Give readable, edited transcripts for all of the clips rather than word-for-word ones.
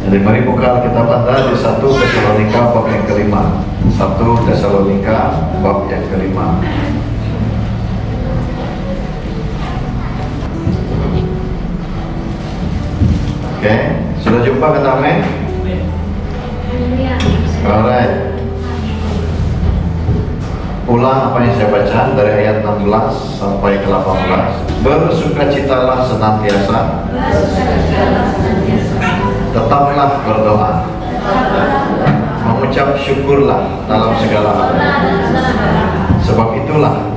Jadi mari buka Alkitab Anda di 1 Tesalonika bab yang kelima. 1 Tesalonika bab yang kelima. Oke, sudah jumpa kata amin? Alright. Ulang apa yang saya baca dari ayat 16 sampai ke 18. Bersukacitalah senantiasa. Tetaplah berdoa. Mengucap syukurlah dalam segala hal. Sebab itulah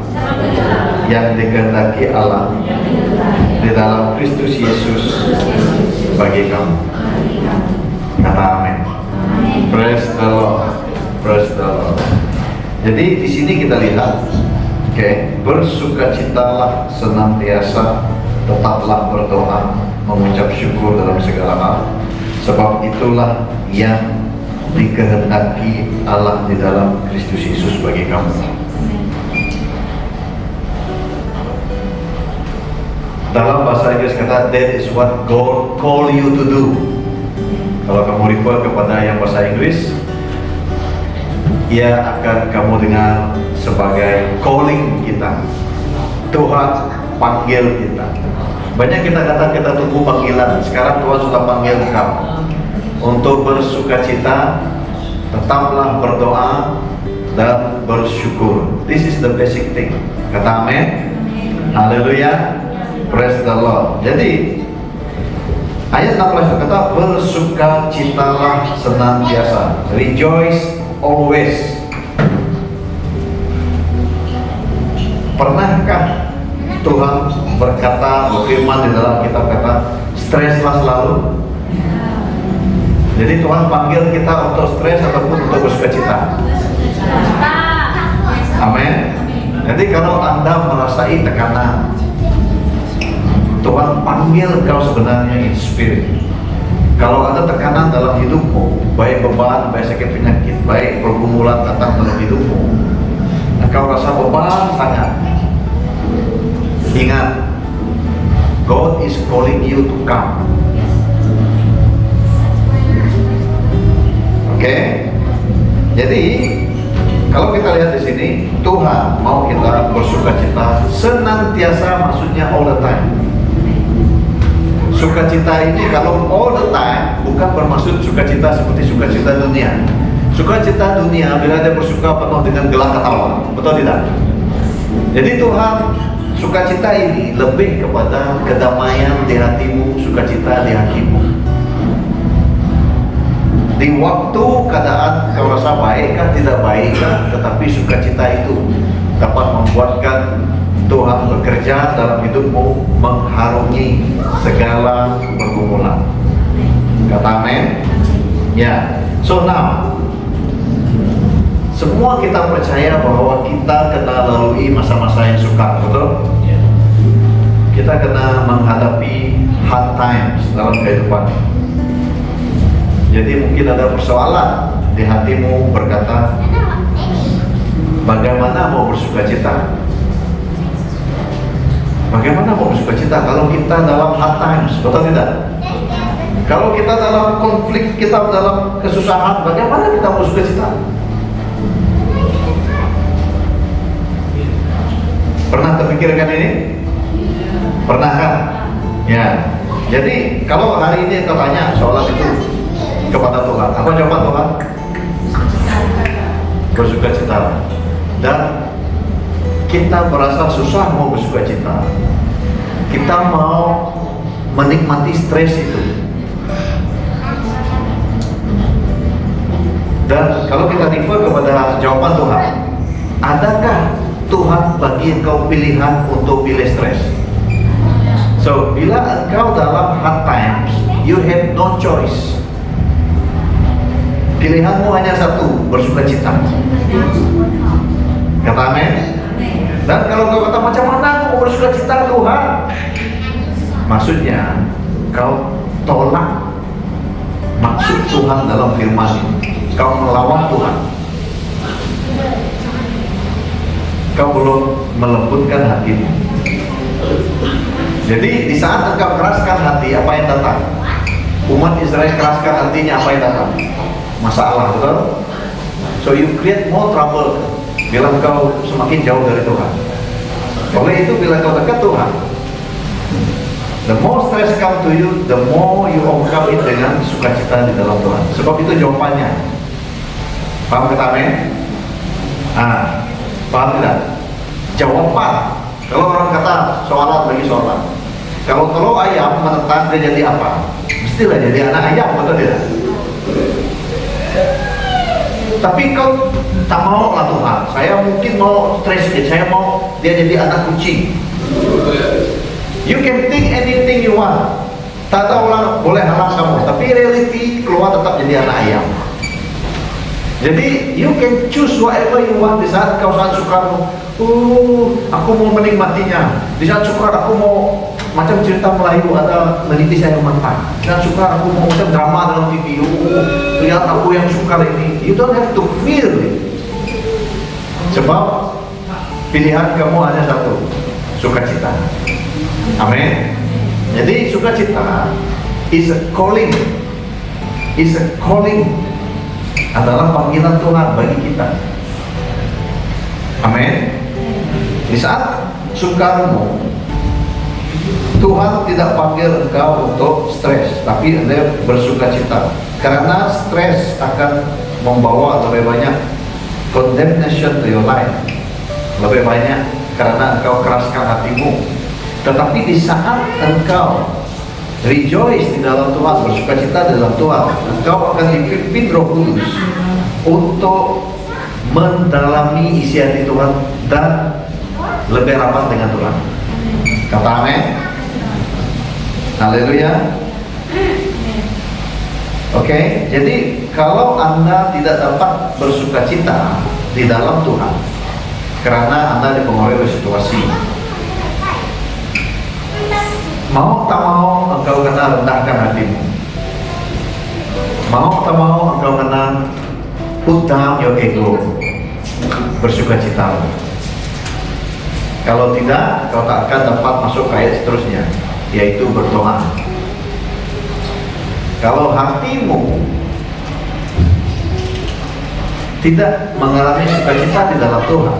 yang dikehendaki Allah di dalam Kristus Yesus bagi kamu. Kata amin. Praise the Lord. Praise the Lord. Jadi di sini kita lihat, bersukacitalah senantiasa, tetaplah berdoa, mengucap syukur dalam segala hal. Sebab itulah yang dikehendaki Allah di dalam Kristus Yesus bagi kamu. Dalam bahasa Inggris kata, that is what God call you to do. Kalau kamu refer kepada yang bahasa Inggris, ia akan kamu dengar sebagai calling kita. Tuhan panggil kita. Banyak kita kata kita tunggu panggilan. Sekarang Tuhan sudah panggil kamu untuk bersukacita, tetaplah berdoa dan bersyukur. This is the basic thing. Kata amin. Haleluya. Praise the Lord. Jadi ayat 16 berkata, bersukacitalah senantiasa. Rejoice always. Pernahkah Tuhan berfirman di dalam kitab kata, streslah selalu? Jadi Tuhan panggil kita untuk stres ataupun untuk bersukacita? Amin. Jadi kalau Anda merasai tekanan, Tuhan panggil kau sebenarnya in spirit. Kalau ada tekanan dalam hidupmu, baik beban, baik sakit penyakit, baik pergumulan datang dalam hidupmu, kau rasa beban sangat, ingat, God is calling you to come. Oke? Jadi kalau kita lihat di sini, Tuhan mau kita bersukacita senantiasa, maksudnya all the time. Sukacita ini kalau all the time bukan bermaksud sukacita seperti sukacita dunia. Sukacita dunia bila dia bersuka penuh dengan gelak ketawa, betul tidak? Jadi Tuhan, sukacita ini lebih kepada kedamaian di hatimu, sukacita di hatimu. Di waktu keadaan kau rasa baikkah tidak baikkah, tetapi sukacita itu dapat membuatkan Tuhan bekerja dalam hidupmu, mengharungi segala pergumulan. Kata amin. Ya. So now, semua kita percaya bahwa kita kena lalui masa-masa yang sukar, betul? Kita kena menghadapi hard times dalam kehidupan. Jadi mungkin ada persoalan di hatimu berkata, bagaimana mau bersukacita? Bagaimana mau bersukacita kalau kita dalam hard times, betul tidak? Kalau kita dalam konflik, kita dalam kesusahan, bagaimana kita mau bersukacita? Pernah terpikirkan ini? Pernah kan? Ya. Jadi kalau hari ini kau tanya soalan itu kepada Tuhan, apa jawaban Tuhan? Bersukacita. Dan kita merasa susah mau bersukacita, kita mau menikmati stres itu. Dan kalau kita refer kepada jawaban Tuhan, adakah Tuhan bagi engkau pilihan untuk pilih stres? So, bila engkau dalam hard times, you have no choice. Pilihanmu hanya satu, bersukacita. Kata amin. Dan kalau kau kata macam mana aku mau bersukacita Tuhan, maksudnya kau tolak maksud Tuhan dalam firman ini. Kau melawan Tuhan. Kau belum melembutkan hatimu. Jadi di saat engkau keraskan hati, apa yang datang? Umat Israel keraskan hatinya, apa yang datang? Masalah, betul? So you create more trouble bila engkau semakin jauh dari Tuhan. Oleh itu bila kau dekat Tuhan, the more stress come to you, the more you overcome it dengan sukacita di dalam Tuhan. Sebab itu jawabannya. Paham kata amin? Paham tidak? Jawaban. Kalau orang kata sholat bagi sholat. Kalau telur ayam menetas dia jadi apa? Mestilah jadi anak ayam, betul tidak? Tapi kau tak mau lah Tuhan. Saya mungkin mau stres, saya mau dia jadi anak kucing. You can think anything you want. Tak tahu orang boleh halang kamu, tapi reality keluar tetap jadi anak ayam. Jadi you can choose whatever you want. Di saat kau saat sukar, aku mau menikmatinya. Di saat sukar aku mau macam cerita Melayu ada meniti saya memantan. Di saat sukar aku mau macam drama dalam TV. Lihat aku yang sukar ini. You don't have to feel it. Sebab pilihan kamu hanya satu, sukacita. Amin. Jadi sukacita is a calling. Is a calling. Adalah panggilan Tuhan bagi kita. Amin. Di saat sukarmu, Tuhan tidak panggil engkau untuk stres, tapi Anda bersukacita. Karena stres akan membawa lebih banyak condemnation to your life. Lebih banyak karena engkau keraskan hatimu. Tetapi di saat engkau rejoice di dalam Tuhan, bersukacita di dalam Tuhan, engkau akan dipimpin Roh Kudus untuk mendalami isi hati Tuhan dan lebih rapat dengan Tuhan. Kata amin. Haleluya. Oke, jadi kalau Anda tidak dapat bersukacita di dalam Tuhan karena Anda dipengaruhi oleh situasi, mau tak mau engkau kena rendahkan hatimu. Mau tak mau engkau kena put down your ego, bersukacita. Kalau tidak, kau tak akan dapat masuk ke ayat seterusnya, yaitu berdoa. Kalau hatimu tidak mengalami sukacita di dalam Tuhan,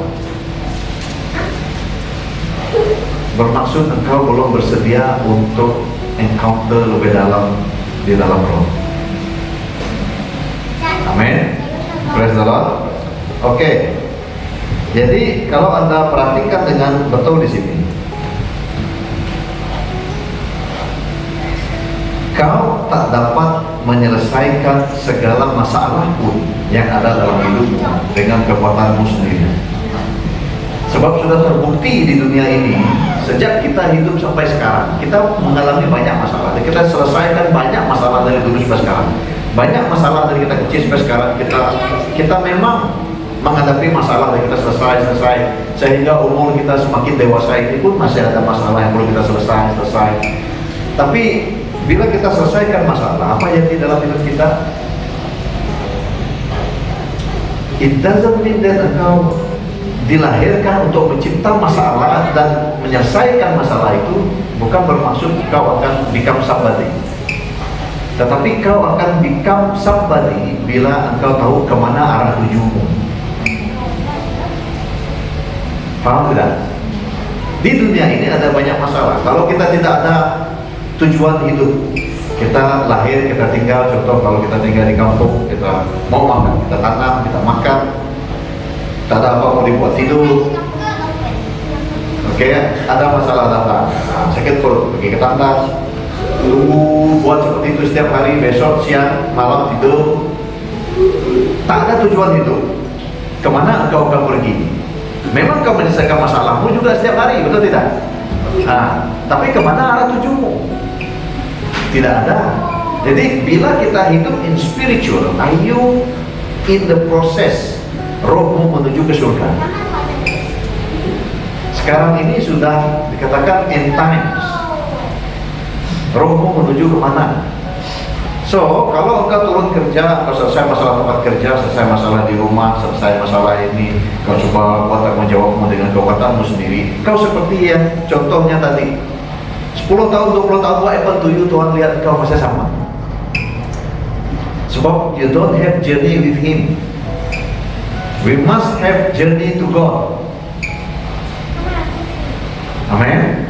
bermaksud engkau belum bersedia untuk encounter lebih dalam di dalam Roh. Amin. Praise the Lord. Oke. Jadi kalau Anda perhatikan dengan betul di sini, kau tak dapat menyelesaikan segala masalah pun yang ada dalam hidupmu dengan kekuatanmu sendiri. Sebab sudah terbukti di dunia ini, sejak kita hidup sampai sekarang, kita mengalami banyak masalah. Kita selesaikan banyak masalah dari dulu sampai sekarang. Banyak masalah dari kita kecil sampai sekarang. Kita memang menghadapi masalah dan kita selesai. Sehingga umur kita semakin dewasa ini pun masih ada masalah yang perlu kita selesai. Tapi bila kita selesaikan masalah, apa yang di dalam hidup kita? It doesn't mean that engkau dilahirkan untuk mencipta masalah dan menyelesaikan masalah itu. Bukan bermaksud kau akan become somebody, tetapi kau akan become somebody bila engkau tahu kemana arah tujumu. Paham tidak? Di dunia ini ada banyak masalah. Kalau kita tidak ada tujuan hidup, kita lahir, kita tinggal. Contoh kalau kita tinggal di kampung, kita mau makan, kita tanam, kita makan. Tak ada apa mau dibuat tidur. Oke, ada masalah datang, sakit perut, pergi ke tandas, tunggu buat seperti itu setiap hari, besok siang malam tidur. Tak ada tujuan hidup. Kemana engkau akan pergi? Memang kau menyelesaikan masalahmu juga setiap hari, betul tidak? Tapi kemana arah tujumu? Tidak ada. Jadi bila kita hidup in spiritual, are you in the process? Rohmu menuju ke surga. Sekarang ini sudah dikatakan end times. Rohmu menuju ke mana? So, kalau engkau turun kerja, engkau selesai masalah tempat kerja, selesai masalah di rumah, selesai masalah ini, kau coba buat tanggung jawabmu dengan kekuatanmu sendiri. Kau seperti yang contohnya tadi, 10 tahun, 20 tahun, what happened to you? Tuhan lihat kau masih sama. Sebab you don't have journey with Him. We must have journey to God. Amin.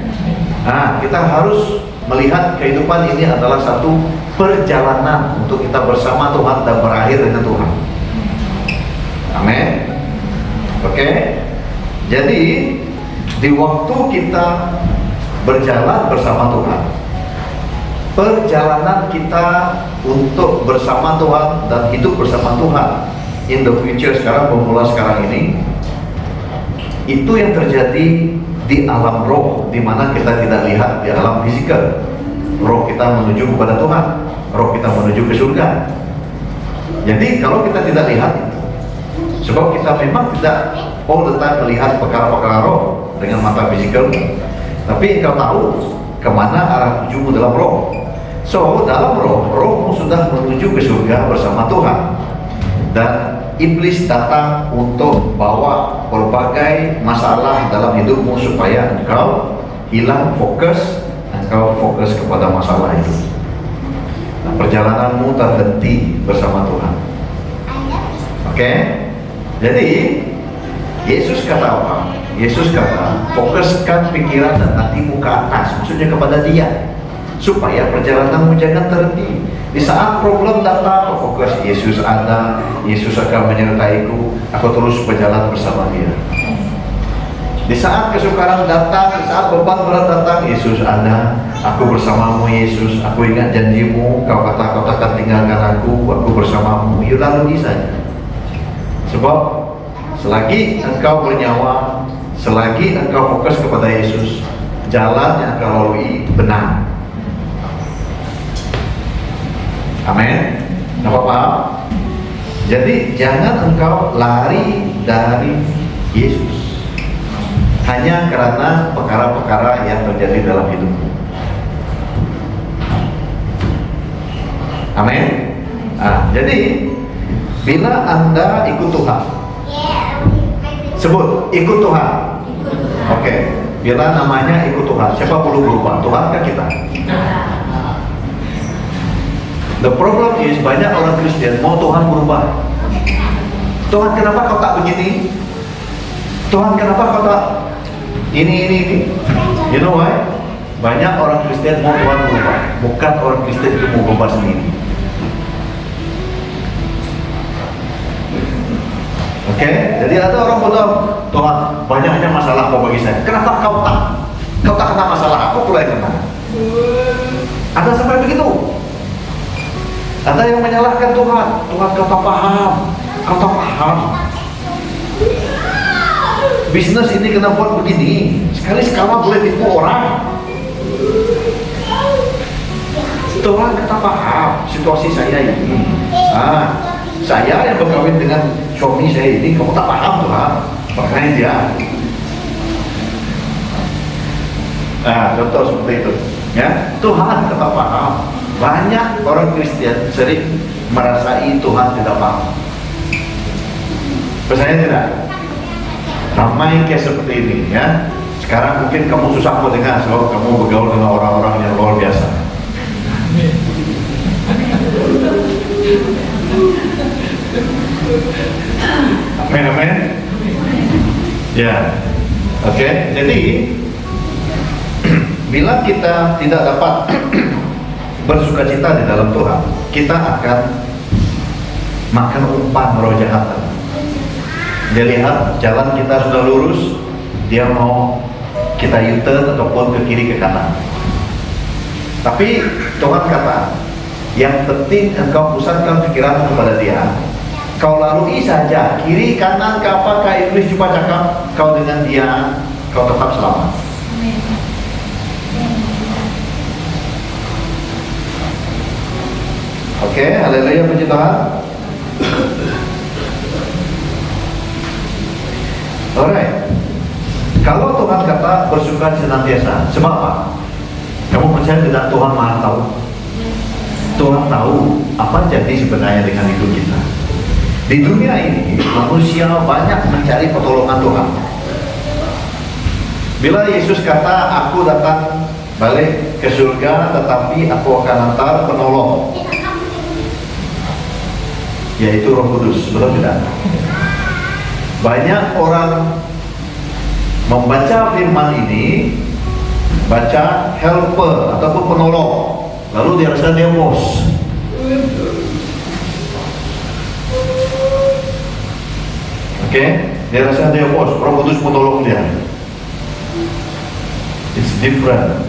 Nah, kita harus melihat kehidupan ini adalah satu perjalanan untuk kita bersama Tuhan dan berakhir dengan Tuhan. Amin. Oke. Jadi di waktu kita berjalan bersama Tuhan, perjalanan kita untuk bersama Tuhan dan hidup bersama Tuhan in the future, sekarang bermula sekarang ini, itu yang terjadi di alam roh, di mana kita tidak lihat di alam fisikal. Roh kita menuju kepada Tuhan, roh kita menuju ke surga. Jadi kalau kita tidak lihat itu, sebab kita memang tidak all the time melihat perkara-perkara roh dengan mata fisikal, tapi engkau tahu kemana arah tujumu dalam roh. So dalam roh, rohmu sudah menuju ke surga bersama Tuhan. Dan iblis datang untuk bawa berbagai masalah dalam hidupmu supaya engkau hilang fokus, engkau fokus kepada masalah itu. Nah, perjalananmu terhenti bersama Tuhan. Oke? Jadi Yesus kata apa? Yesus kata, fokuskan pikiran dan hatimu ke atas, maksudnya kepada Dia, supaya perjalananmu jangan terhenti. Di saat problem datang, fokus, Yesus ada, Yesus akan menyertaiku, aku terus berjalan bersama Dia. Di saat kesukaran datang, di saat beban berat datang, Yesus ada, aku bersamamu Yesus, aku ingat janjimu, kau kata kau takkan tinggalkan aku bersamamu. You lalui saja. Sebab selagi engkau bernyawa, selagi engkau fokus kepada Yesus, jalan yang engkau lalui benar. Amin. Nampak paham? Jadi jangan engkau lari dari Yesus hanya karena perkara-perkara yang terjadi dalam hidupmu. Amin. Jadi bila Anda ikut Tuhan, sebut ikut Tuhan. Oke. Bila namanya ikut Tuhan, siapa perlu berubah? Tuhan kan kita. The problem is banyak orang Kristen mau Tuhan berubah. Tuhan kenapa kau tak begini? Tuhan kenapa kau tak ini? You know why? Banyak orang Kristen mau Tuhan berubah. Bukan orang Kristen itu mau berubah sendiri. Oke? Jadi ada orang bodoh, Tuhan banyaknya masalah kau bagi saya. Kenapa kau tak kena masalah? Aku pula yang kena. Ada sampai begitu. Ada yang menyalahkan Tuhan. Tuhan kau tak paham. Bisnis ini kena buat begini. Sekali-sekala boleh tipu orang. Tuhan kau tak paham situasi saya ini. Saya yang berkawin dengan suami saya ini, kamu tak paham Tuhan. Makanya dia. Contoh seperti itu. Ya, Tuhan kau tak paham. Banyak orang Kristen sering merasai Tuhan tidak paham. Percaya tidak? Ramai kayak seperti ini ya. Sekarang mungkin kamu susah mau dengar sebab kamu bergaul dengan orang-orang yang luar biasa. Amin. Ya. Oke. Jadi bila kita tidak dapat bersukacita di dalam Tuhan, kita akan makan umpan roh jahat. Dia lihat jalan kita sudah lurus, dia mau kita U-turn ataupun ke kiri ke kanan. Tapi Tuhan kata, yang penting engkau pusatkan pikiran kepada Dia. Kau lalui saja kiri kanan, apakah iblis cuma cakap, kau dengan Dia, kau tetap selamat. Oke, haleluya, puji Tuhan. Alright. Kalau Tuhan kata bersuka senantiasa, sebab apa? Kamu percaya tidak Tuhan Maha tahu? Tuhan tahu apa jadi sebenarnya dengan hidup kita. Di dunia ini manusia banyak mencari pertolongan Tuhan. Bila Yesus kata, aku datang balik ke surga, tetapi aku akan hantar penolong, yaitu Roh Kudus, betul tidak? Banyak orang membaca firman ini, baca helper ataupun penolong, lalu dia rasa dia bos. Oke, dia rasa dia bos, Roh Kudus menolong dia. It's different.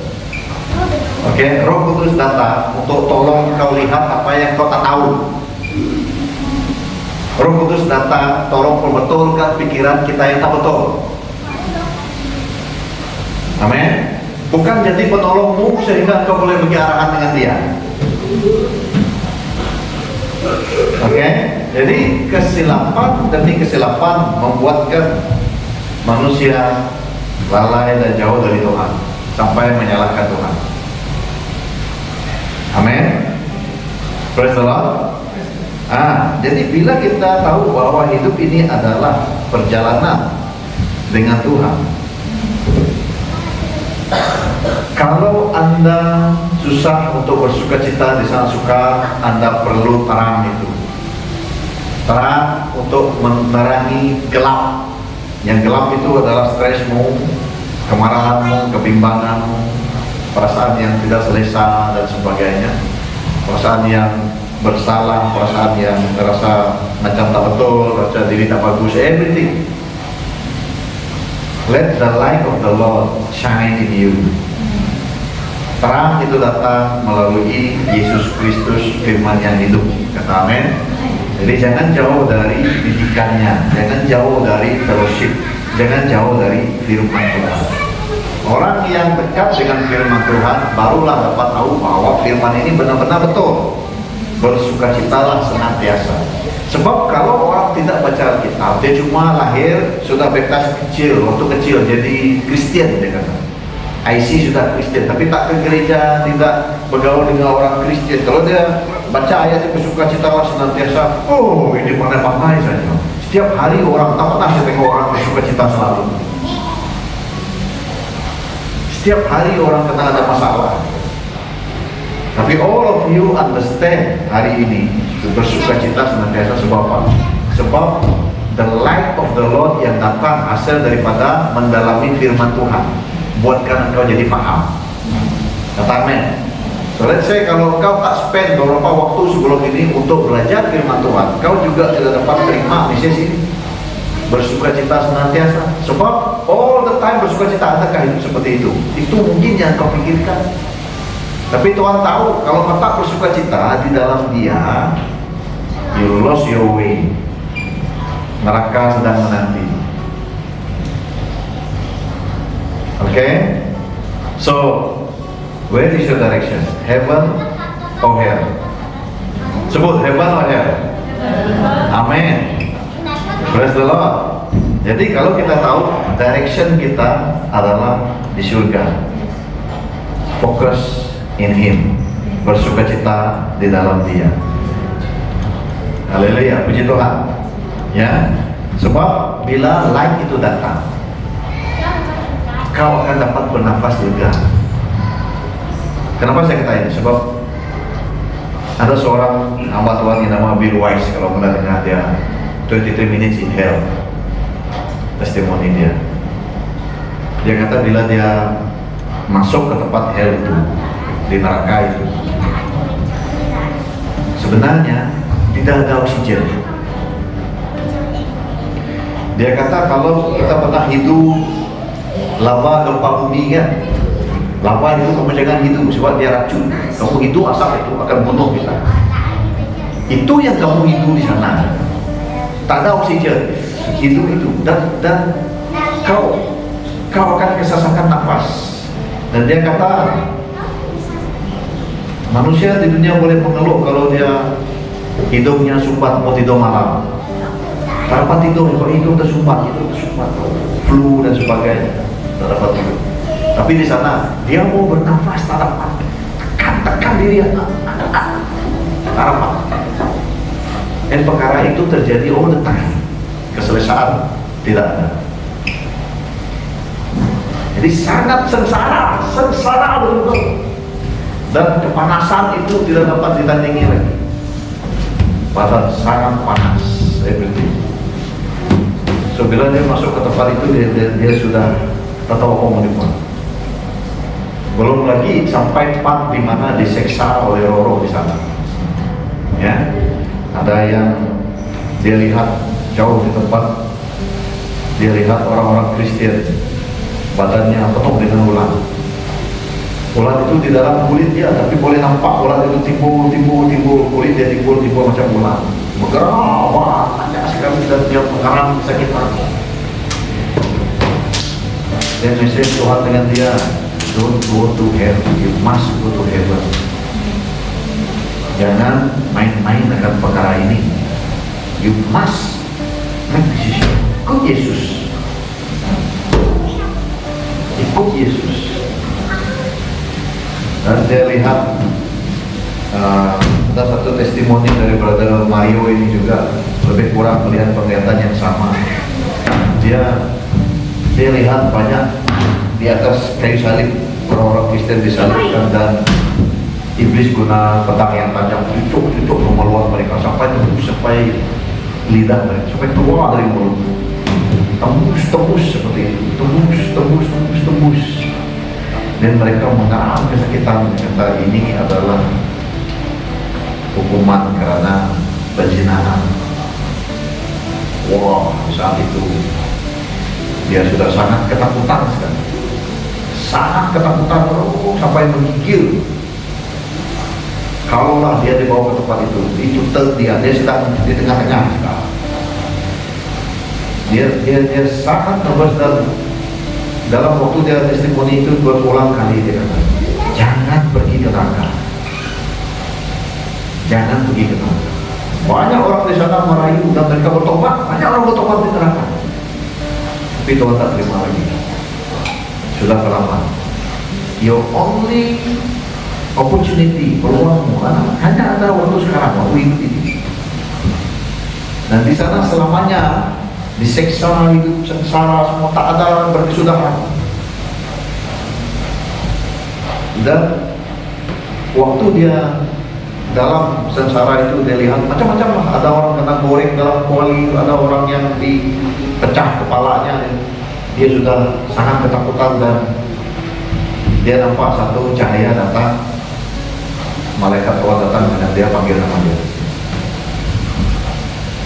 Oke, Roh Kudus datang untuk tolong kau lihat apa yang kau tak tahu. Roh Kudus datang tolong perbetulkan pikiran kita yang tak betul. Amin. Bukan jadi penolongmu sehingga kau boleh pergi arahan dengan dia. Oke, jadi kesilapan demi kesilapan membuatkan manusia lalai dan jauh dari Tuhan sampai menyalahkan Tuhan. Amin. Praise the Lord. Jadi bila kita tahu bahwa hidup ini adalah perjalanan dengan Tuhan, kalau Anda susah untuk bersukacita di sana suka, Anda perlu terang itu. Terang untuk menerangi gelap. Yang gelap itu adalah stresmu, kemarahanmu, kebimbanganmu, perasaan yang tidak selesa dan sebagainya, perasaan yang bersalah, perasaan yang merasa macam tak betul, rasa diri tak bagus, everything. Let the light of the Lord shine in you. Terang itu datang melalui Yesus Kristus, firman yang hidup. Kata amin. Jadi jangan jauh dari didikannya, jangan jauh dari fellowship, jangan jauh dari firman Tuhan. Orang yang dekat dengan firman Tuhan barulah dapat tahu bahwa firman ini benar-benar betul. Bersukacitalah senantiasa. Sebab kalau orang tidak baca Alkitab, dia cuma lahir sudah bebas kecil, waktu kecil jadi Kristen, dia kata. IC sudah Kristen, tapi tak ke gereja, tidak bergaul dengan orang Kristen. Kalau dia baca ayat itu bersukacitalah senantiasa, oh ini pandai-pandai saja. Setiap hari orang, tak pernah saya tengok orang bersukacita selalu. Setiap hari orang kena ada masalah. Tapi all of you understand hari ini bersukacita senantiasa sebab apa? Sebab the light of the Lord yang datang hasil daripada mendalami firman Tuhan, buatkan engkau jadi faham. Kata amin. So let's say kalau kau tak spend beberapa waktu sebelum ini untuk belajar firman Tuhan, kau juga tidak dapat terima message ini. Bersukacita senantiasa. Sebab all the time bersukacita, adakah hidup seperti itu? Itu mungkin yang kau pikirkan. Tapi Tuhan tahu kalau kau tak bersukacita di dalam Dia, you lost your way. Neraka sedang menanti. Okay? So, where is your direction? Heaven or hell? Sebut heaven or hell? Amen. Praise the Lord. Jadi kalau kita tahu direction kita adalah di surga, fokus in Him, bersukacita di dalam Dia. Haleluya, puji Tuhan. Ya, sebab bila light itu datang, kau akan dapat bernafas lega. Kenapa saya kata ini? Sebab ada seorang hamba Tuhan yang nama Bill Wise, kalau pernah dengar dia 23 minutes in hell, testimoni dia. Dia kata bila dia masuk ke tempat hell itu, di neraka itu, sebenarnya tidak ada oksigen. Dia kata kalau kita pernah hidup lava gempa bumi kan, lava itu kamu jangan hidup sebab dia racun. Kamu hidup asap itu akan bunuh kita. Itu yang kamu hidup di sana. Tak ada oksigen, hidup itu dan kau akan kesesakan nafas. Dan dia kata manusia di dunia boleh mengeluh kalau dia hidungnya sumbat, mau tidur malam. Tak dapat tidur, kalau hidung tersumbat, flu dan sebagainya, tak dapat tidur. Tapi di sana dia mau bernafas, tak dapat. Tekan diri, harapan. Dan perkara itu terjadi all the time. Keselesaan tidak ada. Jadi sangat sengsara betul-betul. Dan kepanasan itu tidak dapat ditandingi lagi. Padahal sangat panas everything. So bila dia masuk ke tempat itu dia sudah tahu apa mau dibuat. Belum lagi sampai tempat di mana diseksa oleh roh di sana. Ya, ada yang dia lihat jauh di tempat, dia lihat orang-orang Kristen badannya penuh dengan ulat. Ulat itu di dalam kulit dia, tapi boleh nampak ulat itu timbul kulit dia timbul macam ulat. Bergerak, wah, banyak sekali dan dia mengarang sakit hati. Dan message Tuhan dengan dia, don't go to hell, you must go to heaven. Jangan main-main dengan perkara ini. You must make decision. Ikut Yesus. Ikut Yesus. Dan saya lihat ada satu testimoni dari Brother Mario ini juga lebih kurang melihat penglihatan yang sama. Dia lihat banyak di atas kayu salib orang-orang Kristen disalibkan dan iblis guna pedang yang tajam cucuk memeluang mereka sampai lidah mereka sampai keluar dari mulut, tembus seperti itu, tembus dan mereka mengalami kesakitan. Kata ini adalah hukuman karena perzinahan. Wah, saat itu dia sudah sangat ketakutan sekali, sampai menggigil. Kalaulah dia dibawa ke tempat itu dia sedang di tengah-tengah sekarang. Dia sangat nervous dan dalam waktu dia testimoni itu berulang kali dia kata, jangan pergi ke neraka. Jangan pergi ke neraka. Banyak orang di sana merayu dan mereka bertobat. Banyak orang bertobat di neraka. Tapi Tuhan tak terima lagi. Sudah terlambat. Your only opportunity, peluangmu hanya ada waktu sekarang, waktu ini. Dan di sana selamanya diseksa, hidup sengsara, semua tak ada berkesudahan. Dan waktu dia dalam sengsara itu dia lihat macam-macam lah. Ada orang kena goreng dalam kuali, ada orang yang dipecah kepalanya. Dia sudah sangat ketakutan dan dia nampak satu cahaya datang. Malaikat Tuhan datang dan dia panggil nama dia.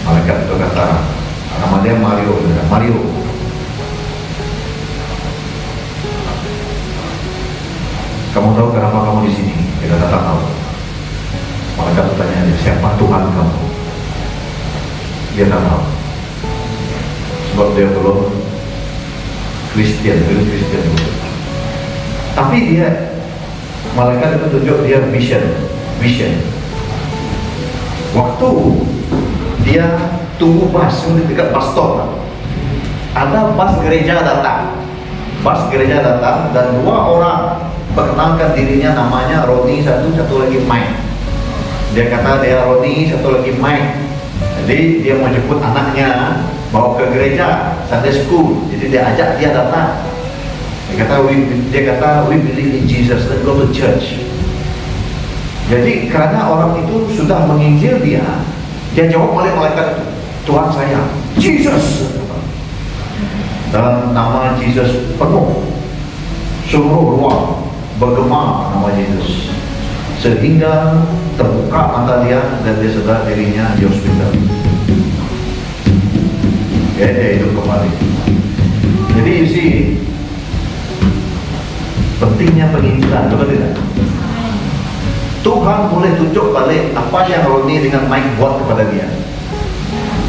Malaikat itu kata, nama dia Mario. Kamu tahu kenapa kamu di sini? Kita tak tahu. Malaikat bertanya dia, siapa Tuhan kamu? Dia tak tahu. Sebab dia belum Kristen. Tapi malaikat itu tunjuk dia vision. Waktu dia tunggu bus di dekat bus stop, ada bus gereja datang dan dua orang perkenalkan dirinya, namanya Roni, satu lagi Mike. Dia kata dia Roni, satu lagi Mike. Jadi dia mau jemput anaknya bawa ke gereja Sunday school. Jadi dia ajak dia datang. Dia kata we believe in Jesus, let's go to church. Jadi karena orang itu sudah menginjil dia jawab oleh malaikat itu, Tuhan saya Jesus. Dan nama Jesus penuh seluruh ruang, bergema nama Yesus, sehingga terbuka mata dia dan dia sadar dirinya di hospital. Dia hidup kembali. Jadi you see, pentingnya penginjilan, betul tidak? Tuhan boleh tunjuk balik apa yang Roni dengan Mike buat kepada dia.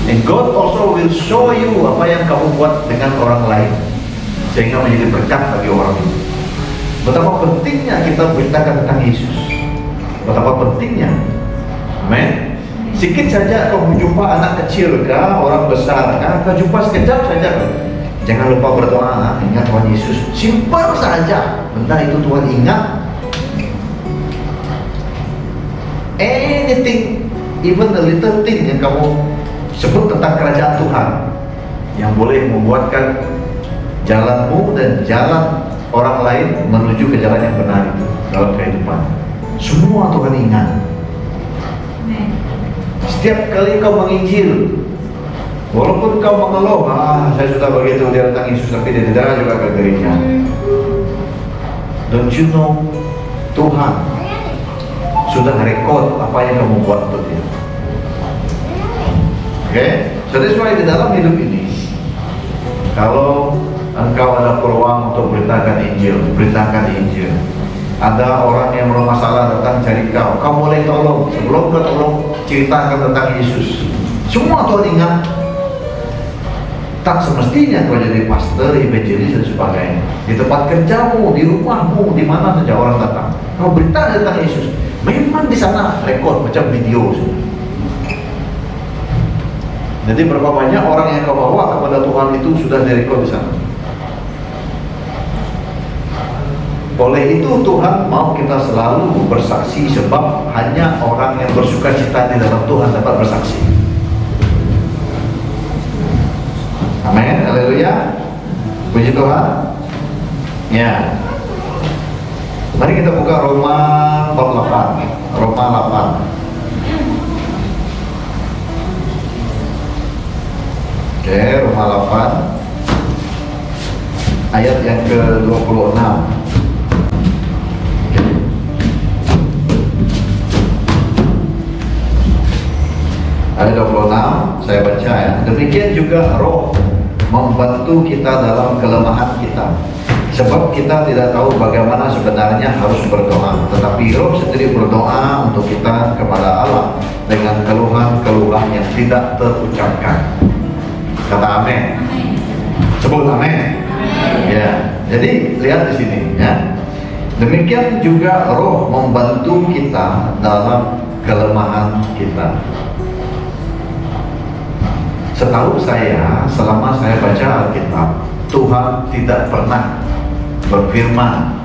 And God also will show you apa yang kamu buat dengan orang lain, sehingga menjadi berkat bagi orang itu. Betapa pentingnya kita beritakan tentang Yesus. Betapa pentingnya. Amen. Sikit saja kau jumpa anak kecil kah, orang besar kah, kau jumpa sekejap saja. Jangan lupa berdoa, ingat Tuhan Yesus. Simpan saja benda itu Tuhan ingat. Anything even the little thing yang kamu sebut tentang kerajaan Tuhan, yang boleh membuatkan jalanmu dan jalan orang lain menuju ke jalan yang benar itu dalam kehidupan. Semua Tuhan ingat. Setiap kali kau menginjil, walaupun kau mengeluh, saya sudah begitu dia datang Yesus tapi dia tidak juga ke gereja. Don't you know, Tuhan sudah rekod apa yang kamu buat untuk dia. Okay? So that's why di dalam hidup ini, kalau engkau ada peluang untuk beritakan Injil, beritakan Injil. Ada orang yang bermasalah datang cari kau, kau boleh tolong. Sebelum kau tolong, ceritakan tentang Yesus. Semua Tuhan ingat. Tak semestinya kau jadi pastor, evangelis dan sebagainya. Di tempat kerjamu, di rumahmu, di mana saja orang datang, kau beritakan tentang Yesus. Memang di sana rekod macam video. Jadi berapa banyak orang yang kau bawa kepada Tuhan itu sudah direkod di sana. Oleh itu Tuhan mau kita selalu bersaksi, sebab hanya orang yang bersuka cita di dalam Tuhan dapat bersaksi. Amin, haleluya, puji Tuhan. Ya, mari kita buka Roma bab 8. Roma 8. Oke, Roma 8 ayat yang ke-26. Ayat 26 saya baca ya. Demikian juga Roh membantu kita dalam kelemahan kita, sebab kita tidak tahu bagaimana sebenarnya harus berdoa, tetapi Roh sendiri berdoa untuk kita kepada Allah dengan keluhan-keluhan yang tidak terucapkan. Kata amin. Sebut amin. Ya. Jadi lihat di sini ya. Demikian juga Roh membantu kita dalam kelemahan kita. Setahu saya, selama saya baca Alkitab, Tuhan tidak pernah berfirman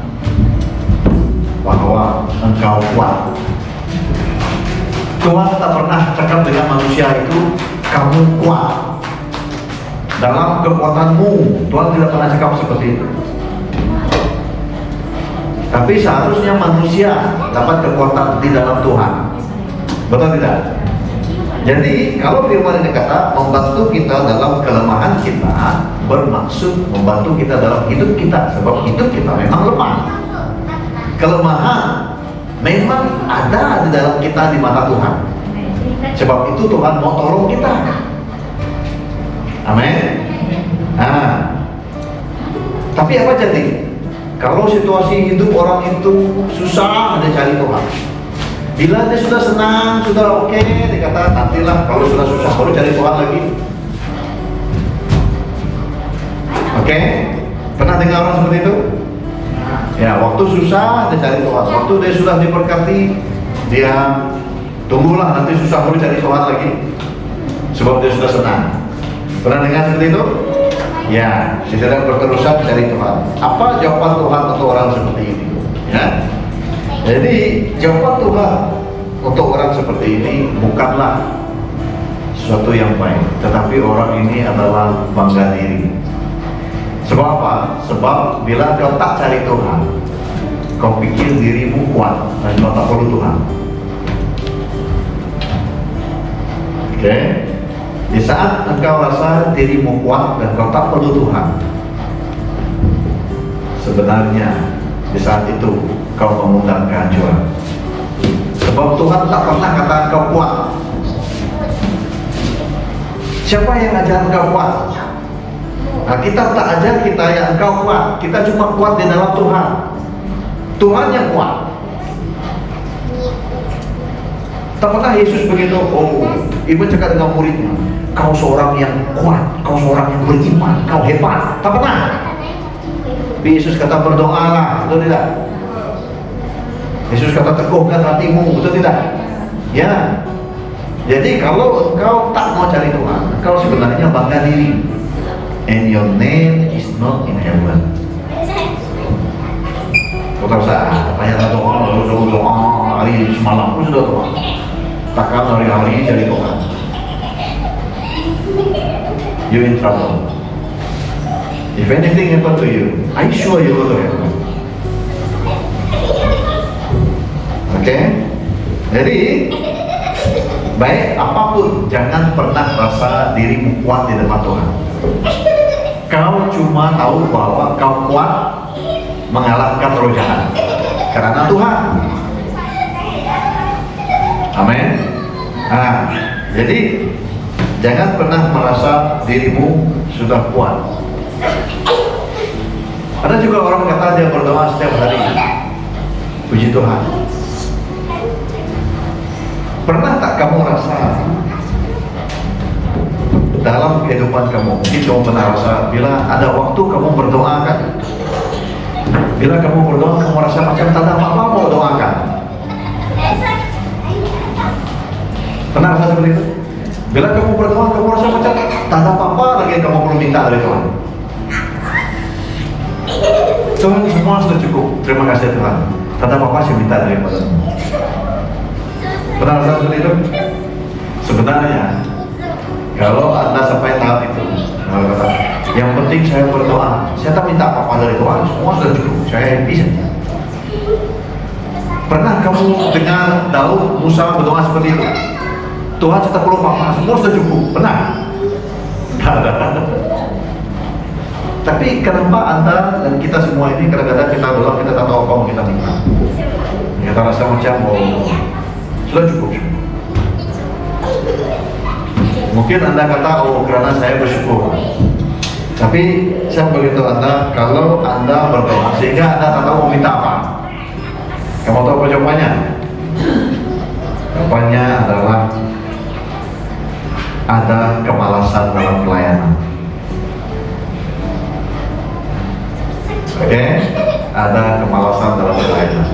bahwa engkau kuat. Tuhan tak pernah cakap dengan manusia itu, kamu kuat dalam kekuatanmu. Tuhan tidak pernah cakap seperti itu. Tapi seharusnya manusia dapat kekuatan di dalam Tuhan. Betul tidak? Jadi kalau firman ini kata membantu kita dalam kelemahan kita, bermaksud membantu kita dalam hidup kita, sebab hidup kita memang lemah. Kelemahan memang ada di dalam kita di mata Tuhan. Sebab itu Tuhan mau tolong kita. Amin. Nah, tapi apa jadi? Kalau situasi hidup orang itu susah, dia cari Tuhan. Bila dia sudah senang, sudah oke, dia kata nantilah kalau sudah susah baru cari Tuhan lagi. Oke? Pernah dengar orang seperti itu? Ya, waktu susah dia cari Tuhan. Waktu dia sudah diberkati, dia tunggulah nanti susah baru cari Tuhan lagi. Sebab dia sudah senang. Pernah dengar seperti itu? Ya, sedang berterusan cari Tuhan. Apa jawaban Tuhan untuk orang seperti ini? Ya. Jadi jawaban Tuhan untuk orang seperti ini bukanlah sesuatu yang baik, tetapi orang ini adalah bangga diri. Sebab apa? Sebab bila kau tak cari Tuhan, kau pikir dirimu kuat dan kau tak perlu Tuhan. Oke? Di saat engkau rasa dirimu kuat dan kau tak perlu Tuhan, sebenarnya di saat itu kau mengundang kehancuran. Sebab Tuhan tak pernah kata kau kuat. Siapa yang ajar kau kuat? Nah, kita tak ajar kita yang engkau kuat. Kita cuma kuat di dalam Tuhan. Tuhan yang kuat. Tak pernah Yesus begitu. Ibu cakap dengan muridnya, kau seorang yang kuat, kau seorang yang beriman, kau hebat. Tak pernah. Yesus kata berdoalah, betul tidak? Yesus kata teguhkan hatimu, betul tidak? Ya. Jadi kalau engkau tak mau cari Tuhan, engkau sebenarnya bangga diri. And your name is not in heaven. Kau tak usah, banyak doa, hari semalam pun sudah doa. takkan hari-hari jadi Tuhan. You in trouble. If anything happen to you, I sure you go to heaven. Oke? Jadi baik apapun, jangan pernah rasa dirimu kuat di depan Tuhan. Kau cuma tahu bahwa kau kuat mengalahkan roh jahat karena Tuhan. Amin. Nah, jadi jangan pernah merasa dirimu sudah kuat. Ada juga orang kata dia berdoa setiap hari. Puji Tuhan. Pernah tak kamu rasa dalam kehidupan kamu, mungkin kamu pernah rasa bila ada waktu kamu berdoa kan? Bila kamu berdoa kamu rasa macam tak ada apa-apa mau doakan. Pernah rasa seperti itu? Bila kamu berdoa kamu rasa macam tak ada apa-apa lagi yang kamu perlu minta dari Tuhan. Tuhan semua sudah cukup. Terima kasih Tuhan. Tak ada apa-apa saya minta daripada. Pernah rasa seperti itu? Sebenarnya kalau Anda sampai tahap itu, kata, yang penting saya berdoa, saya tak minta apa-apa dari Tuhan, semua sudah cukup, saya bisa. Pernah kamu dengar Daud, Musa berdoa seperti itu? Tuhan saya tak perlu apa-apa, semua sudah cukup. Pernah? Tak ada. Tapi kenapa Anda dan kita semua ini kadang-kadang kita doa, kita tak tahu apa yang kita minta. Kita rasa macam sudah cukup. Mungkin Anda kata, oh karena saya bersyukur. Tapi saya beritahu Anda, kalau Anda berdoa sehingga Anda tak tahu mau minta apa, kamu tahu apa jawabannya? Jawabannya adalah ada kemalasan dalam pelayanan. Oke? Ada kemalasan dalam pelayanan.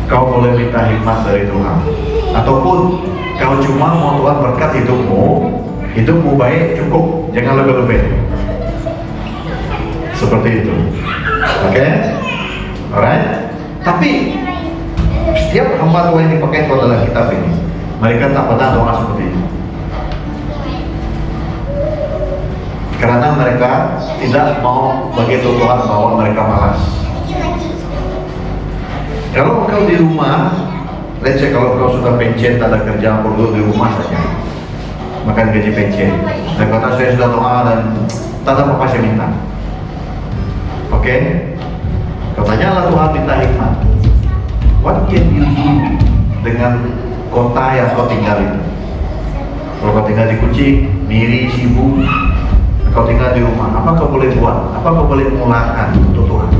Kau boleh minta hikmat dari Tuhan, ataupun kau cuma mau Tuhan berkat hidupmu baik cukup, jangan lebih-lebih. Seperti itu. Oke? Alright? Tapi setiap hamba Tuhan yang dipakai Tuhan dalam kitab ini, mereka tak pernah doa seperti itu. Karena mereka tidak mau begitu Tuhan bahwa mereka malas. Kalau kau di rumah, let's say kalau kau sudah pencet, tak ada kerja, perlu di rumah saja makan gaji pencet, dan kata saya sudah doa dan tak ada apa-apa saya minta. Oke? Katanya lah Tuhan minta hikmat. What can you do dengan kota yang kau tinggal itu? Kalau kau tinggal di Kucing, Miri, Sibu, kau tinggal di rumah, apa kau boleh buat? Apa kau boleh mulakan untuk Tuhan?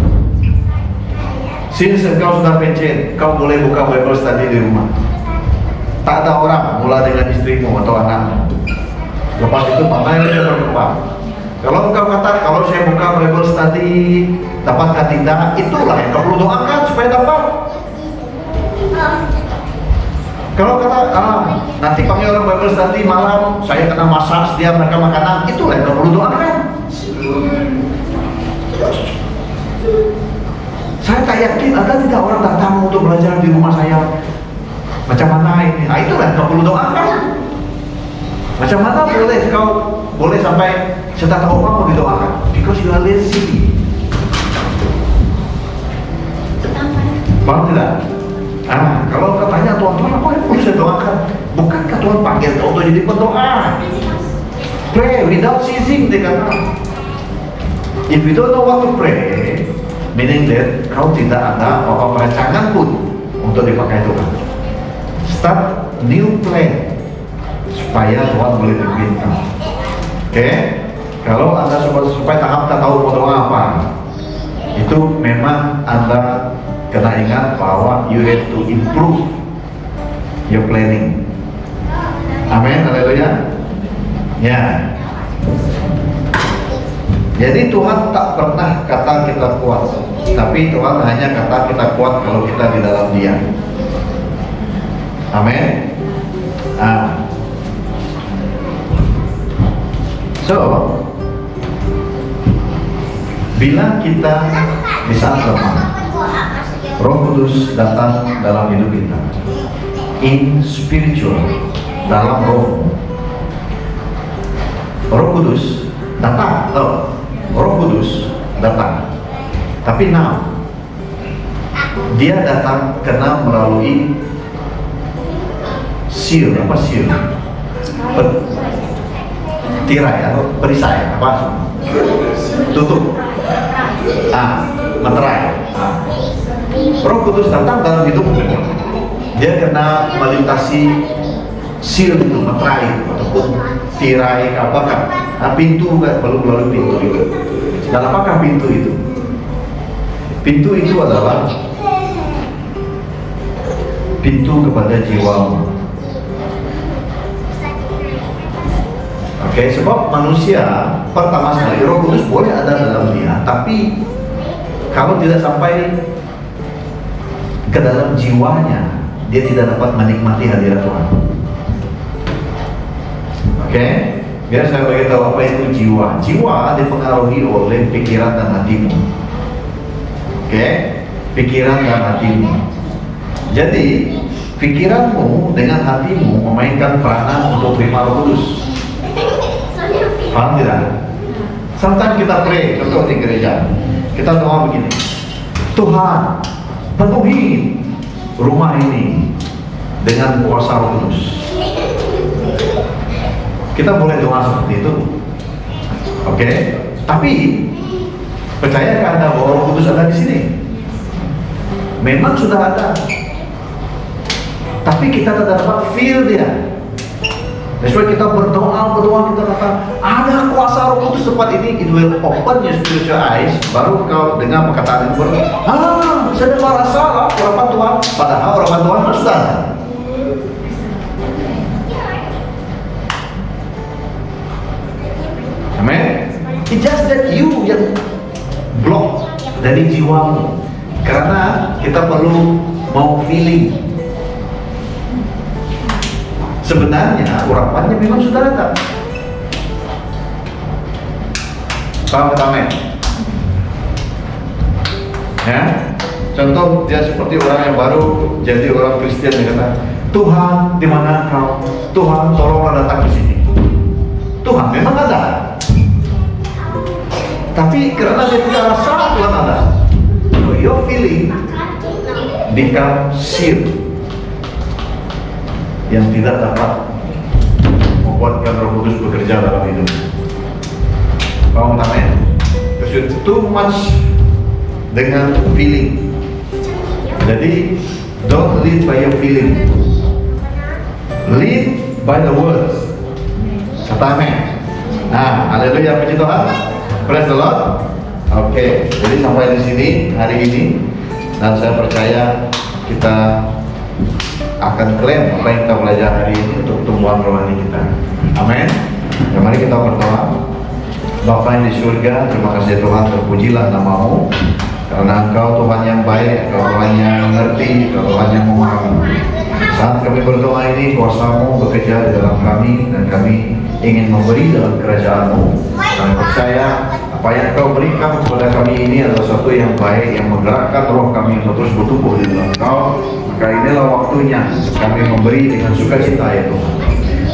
Since kau sudah pencet, kau boleh buka Bible study di rumah. Tak ada orang, mula dengan istrimu atau anakmu. Lepas itu mana yang berkembang. Kalau kau kata, kalau saya buka Bible study, dapatkah tidak? Itulah yang kau perlu doakan supaya dapat. Kalau kata, nanti panggil orang Bible study malam, saya kena masak, setiap mereka makanan, itulah yang kau perlu doakan. Saya tak yakin ada tidak orang datang untuk belajar di rumah saya. Macam mana ini? Nah itulah kau perlu doakan. Macam mana boleh sampai saya tak tahu apa mau didoakan? Because you are lazy. Paham tidak? Kalau katanya Tuhan apa yang perlu saya doakan? Bukankah Tuhan panggil kau untuk jadi pendoa? Pray without ceasing, dia kata. If you don't know what to pray, meaning that kau tidak ada apa-apa rancangan pun untuk dipakai Tuhan. Start new plan supaya Tuhan boleh pimpin kamu. Oke? Kalau Anda supaya tahap tak tahu mau doa apa, itu memang Anda kena ingat bahwa you have to improve your planning. Amin, haleluya. Ya. Jadi Tuhan tak pernah kata kita kuat, tapi Tuhan hanya kata kita kuat kalau kita di dalam Dia. Amin. So, bila kita di saat lemah, Roh Kudus datang dalam hidup kita. in spiritual, dalam roh. Roh Kudus datang, Roh Kudus datang. Tapi now dia datang karena melalui seal, apa seal? Tirai atau perisai, apa? Tutup. Materai. Roh Kudus datang dalam hidupmu. Dia kena melintasi seal itu, materai ataupun tirai, apakah? Pintu kan, belum melalui pintu itu. Dan apakah pintu itu? Pintu itu adalah pintu kepada jiwamu. Oke, sebab manusia pertama sekali Roh Kudus boleh ada dalam dia, tapi kalau tidak sampai ke dalam jiwanya, dia tidak dapat menikmati hadirat Tuhan. Oke, biar saya beritahu apa itu jiwa. Jiwa dipengaruhi oleh pikiran dan hatimu. Oke, pikiran dan hatimu. Jadi pikiranmu dengan hatimu memainkan peranan untuk terima Roh Kudus. Paham tidak? Sometimes kita pray, contoh di gereja, kita doa begini, Tuhan penuhi rumah ini dengan kuasa Roh Kudus. Kita boleh doa seperti itu, oke? Tapi percayakah Anda bahwa Roh Kudus ada di sini? Memang sudah ada, tapi kita tidak dapat feel dia. That's why kita berdoa, kita kata ada kuasa Roh Kudus tempat ini. It will open your spiritual eyes. Baru kau dengar perkataan itu, saya merasa urapan Tuhan. Padahal urapan Tuhan sudah ada. Amen. It's just that you yang block dari jiwamu. Karena kita perlu mau feeling. Sebenarnya urapannya memang sudah ada. Paham pertama? Ya, contoh dia seperti orang yang baru jadi orang Kristen, dia kata, Tuhan di mana kau? Tuhan tolonglah datang ke sini. Tuhan memang ada. Tapi karena dia tidak rasa Tuhan ada, so your feeling become seal yang tidak dapat membuatkan Roh Kudus bekerja dalam hidup. Paham namanya? Because too much dengan feeling. Jadi don't lead by your feeling, lead by the words. Kata amin. Haleluya, puji Tuhan. Praise the Lord. Oke, jadi sampai di sini hari ini, dan saya percaya kita akan klaim apa yang kita belajar hari ini untuk pertumbuhan rohani kita. Amin. Ya, mari kita berdoa. Bapa yang di surga, terima kasih Tuhan, terpujilah nama-Mu, karena Engkau Tuhan yang baik, Engkau Tuhan yang mengerti, Engkau Tuhan yang memahami. Saat kami berdoa ini, kuasa-Mu bekerja di dalam kami, dan kami ingin memberi dalam kerajaan-Mu. Kami percaya apa yang Engkau berikan kepada kami ini adalah sesuatu yang baik, yang menggerakkan roh kami untuk terus bertumbuh di dalam Engkau. Maka inilah waktunya kami memberi dengan sukacita ya Tuhan.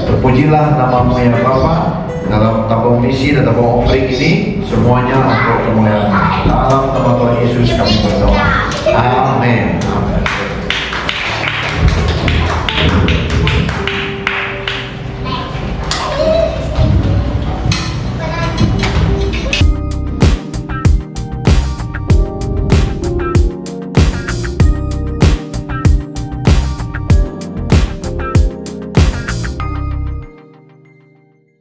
Terpujilah nama-Mu ya Bapa. Dalam tabung misi dan tabung offering ini semuanya untuk kemuliaan dalam nama Tuhan Yesus kami berdoa. Amin. Amin.